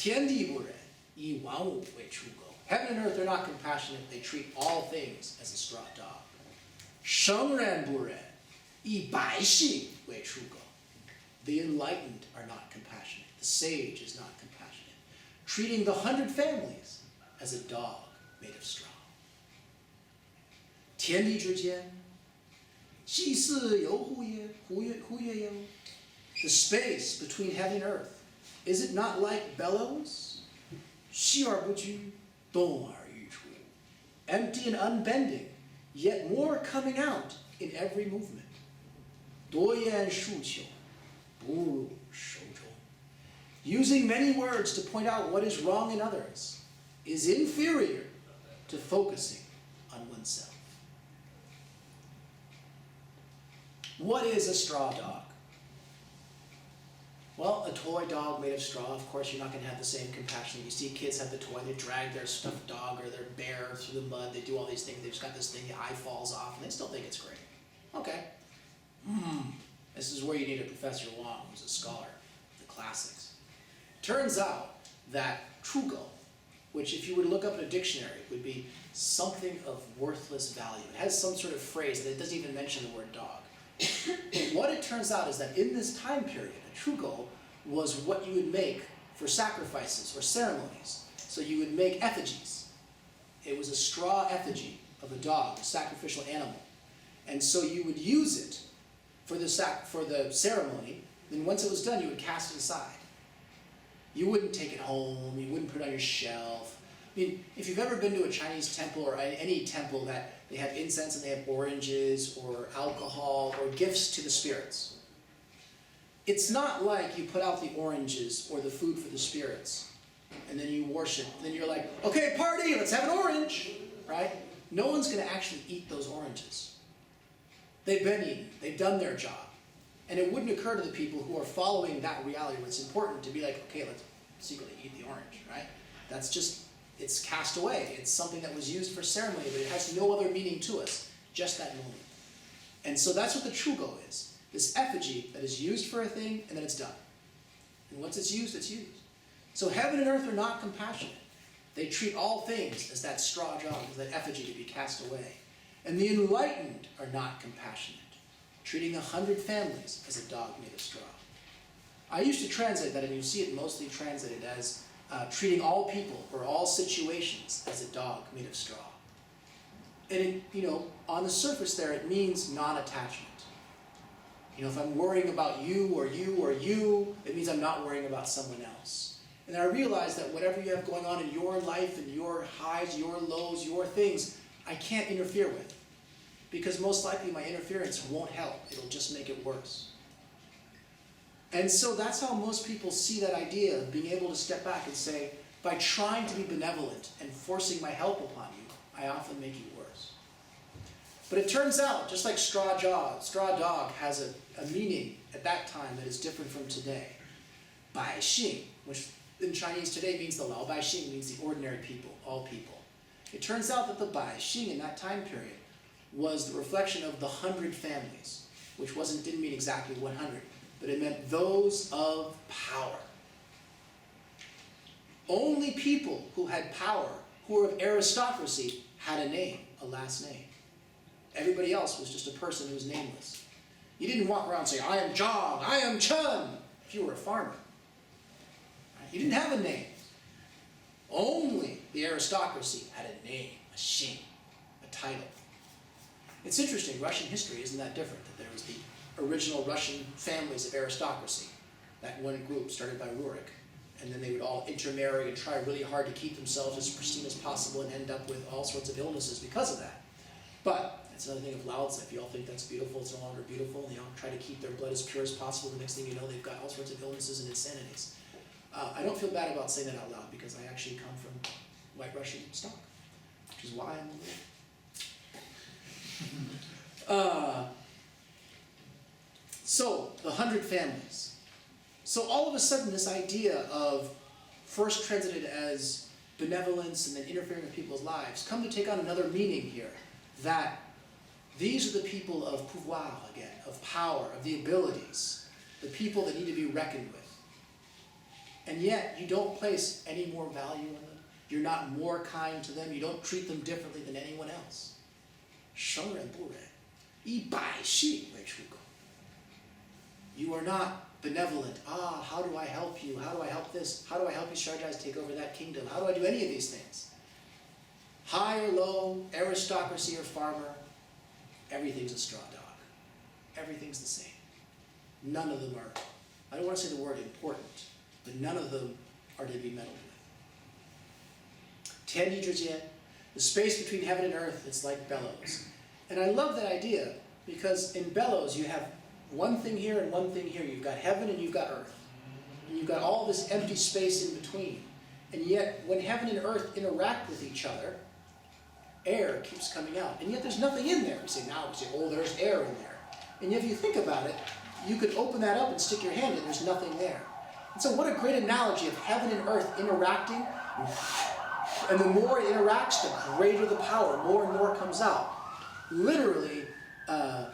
天地不仁，以万物为刍狗. Heaven and earth are not compassionate, they treat all things as a straw dog. 圣人不仁，以百姓为刍狗. The enlightened are not compassionate, the sage is not compassionate, treating the 100 families as a dog made of straw. 天地之间，既是有乎也，乎也有. The space between heaven and earth, is it not like bellows? 息而不居，动而愈出. Empty and unbending, yet more coming out in every movement. 多言数求，不如守中. Using many words to point out what is wrong in others is inferior to focusing on oneself. What is a straw dog? Well, a toy dog made of straw, of course, you're not going to have the same compassion. You see kids have the toy, they drag their stuffed dog or their bear through the mud, they do all these things, they've just got this thing, the eye falls off, and they still think it's great. Okay. This is where you need a Professor Wang, who's a scholar of the classics. Turns out that trugo, which if you were to look up in a dictionary, would be something of worthless value. It has some sort of phrase that it doesn't even mention the word dog. What it turns out is that in this time period, a trugo was what you would make for sacrifices or ceremonies. So you would make effigies. It was a straw effigy of a dog, a sacrificial animal. And so you would use it for the ceremony. Then once it was done, you would cast it aside. You wouldn't take it home. You wouldn't put it on your shelf. I mean, if you've ever been to a Chinese temple or any temple that they have incense and they have oranges or alcohol or gifts to the spirits, it's not like you put out the oranges or the food for the spirits and then you worship. Then you're like, okay, party, let's have an orange, right? No one's going to actually eat those oranges. They've been eaten. They've done their job. And it wouldn't occur to the people who are following that reality where it's important to be like, okay, let's secretly eat the orange, right? That's just, it's cast away. It's something that was used for ceremony, but it has no other meaning to us, just that moment. And so that's what the trugo is. This effigy that is used for a thing, and then it's done. And once it's used, it's used. So heaven and earth are not compassionate. They treat all things as that straw dog, as that effigy to be cast away. And the enlightened are not compassionate, treating 100 families as a dog made of straw. I used to translate that, and you see it mostly translated as treating all people or all situations as a dog made of straw. And it, on the surface there, it means non-attachment. If I'm worrying about you or you or you, it means I'm not worrying about someone else. And I realize that whatever you have going on in your life and your highs, your lows, your things, I can't interfere with. Because most likely my interference won't help. It'll just make it worse. And so that's how most people see that idea of being able to step back and say, by trying to be benevolent and forcing my help upon you, I often make you worse. But it turns out, just like straw dog has a meaning at that time that is different from today. Bai Xing, which in Chinese today means the Lao Bai Xing, means the ordinary people, all people. It turns out that the Bai Xing in that time period was the reflection of the 100 families, which didn't mean exactly 100, but it meant those of power. Only people who had power, who were of aristocracy, had a name, a last name. Everybody else was just a person who was nameless. You didn't walk around and say, I am Zhang, I am Chen, if you were a farmer. You didn't have a name. Only the aristocracy had a name, a Xing, a title. It's interesting, Russian history isn't that different, that there was the original Russian families of aristocracy, that one group started by Rurik, and then they would all intermarry and try really hard to keep themselves as pristine as possible and end up with all sorts of illnesses because of that. But that's another thing of Lao Tzu. If you all think that's beautiful, it's no longer beautiful, and they all try to keep their blood as pure as possible. The next thing you know, they've got all sorts of illnesses and insanities. I don't feel bad about saying that out loud because I actually come from White Russian stock, which is why I'm so, the 100 families. So all of a sudden this idea of first translated as benevolence and then interfering with people's lives come to take on another meaning here. That these are the people of pouvoir again, of power, of the abilities, the people that need to be reckoned with. And yet, you don't place any more value on them. You're not more kind to them. You don't treat them differently than anyone else. 生人不仁，以百姓为刍狗. You are not benevolent. How do I help you? How do I help this? How do I help you strategize, take over that kingdom? How do I do any of these things? High or low, aristocracy or farmer, everything's a straw dog. Everything's the same. None of them are, I don't want to say the word important, but none of them are to be meddled with. 天地之间, the space between heaven and earth, it's like bellows. And I love that idea because in bellows you have one thing here and one thing here. You've got heaven and you've got earth. And you've got all this empty space in between. And yet when heaven and earth interact with each other, air keeps coming out. And yet there's nothing in there. We say, oh, there's air in there. And yet if you think about it, you could open that up and stick your hand in, there's nothing there. And so what a great analogy of heaven and earth interacting. And the more it interacts, the greater the power. More and more comes out. Literally,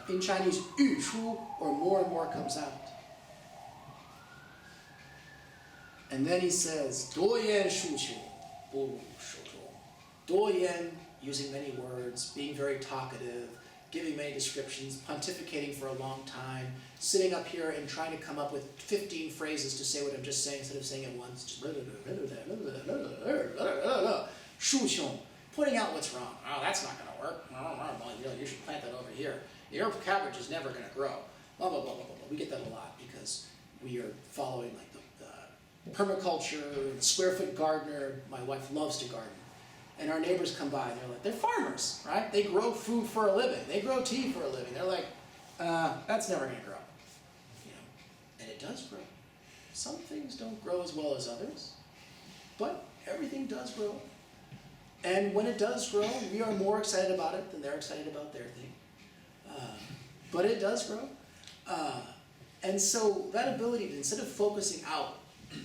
in Chinese, 语出, or more and more comes out. And then he says, 多言数求, 不如守中. 多言, using many words, being very talkative, giving many descriptions, pontificating for a long time, sitting up here and trying to come up with 15 phrases to say what I'm just saying instead of saying it once. Just 数穷, pointing out what's wrong. Oh, that's not going to work. You should plant that over here. Your cabbage is never going to grow. Blah, blah, blah, blah, blah. We get that a lot because we are following like the permaculture, the square foot gardener. My wife loves to garden. And our neighbors come by and they're like, they're farmers, right? They grow food for a living. They grow tea for a living. They're like, that's never going to grow. You know, and it does grow. Some things don't grow as well as others, but everything does grow. And when it does grow, we are more excited about it than they're excited about their thing. But it does grow. And so that ability to, instead of focusing out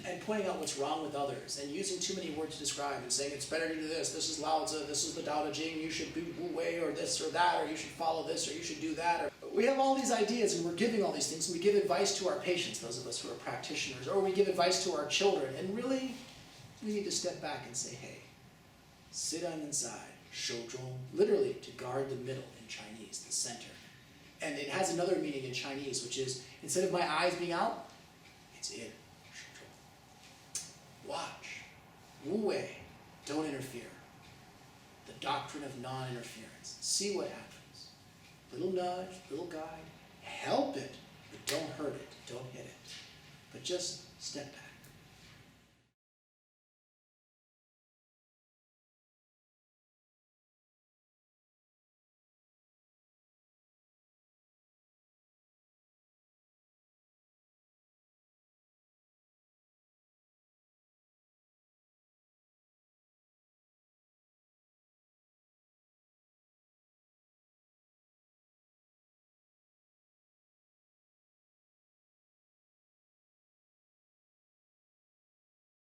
and pointing out what's wrong with others and using too many words to describe and saying it's better to do this, this is Lao Tzu, this is the Tao Te Ching, you should do Wu Wei or this or that, or you should follow this or you should do that. Or, we have all these ideas and we're giving all these things and we give advice to our patients, those of us who are practitioners, or we give advice to our children, and really we need to step back and say, hey, sit on inside, 手中, literally to guard the middle in Chinese, the center. And it has another meaning in Chinese, which is instead of my eyes being out, it's in. Watch. Wu Wei. Don't interfere. The doctrine of non-interference. See what happens. Little nudge, little guide. Help it, but don't hurt it. Don't hit it. But just step back.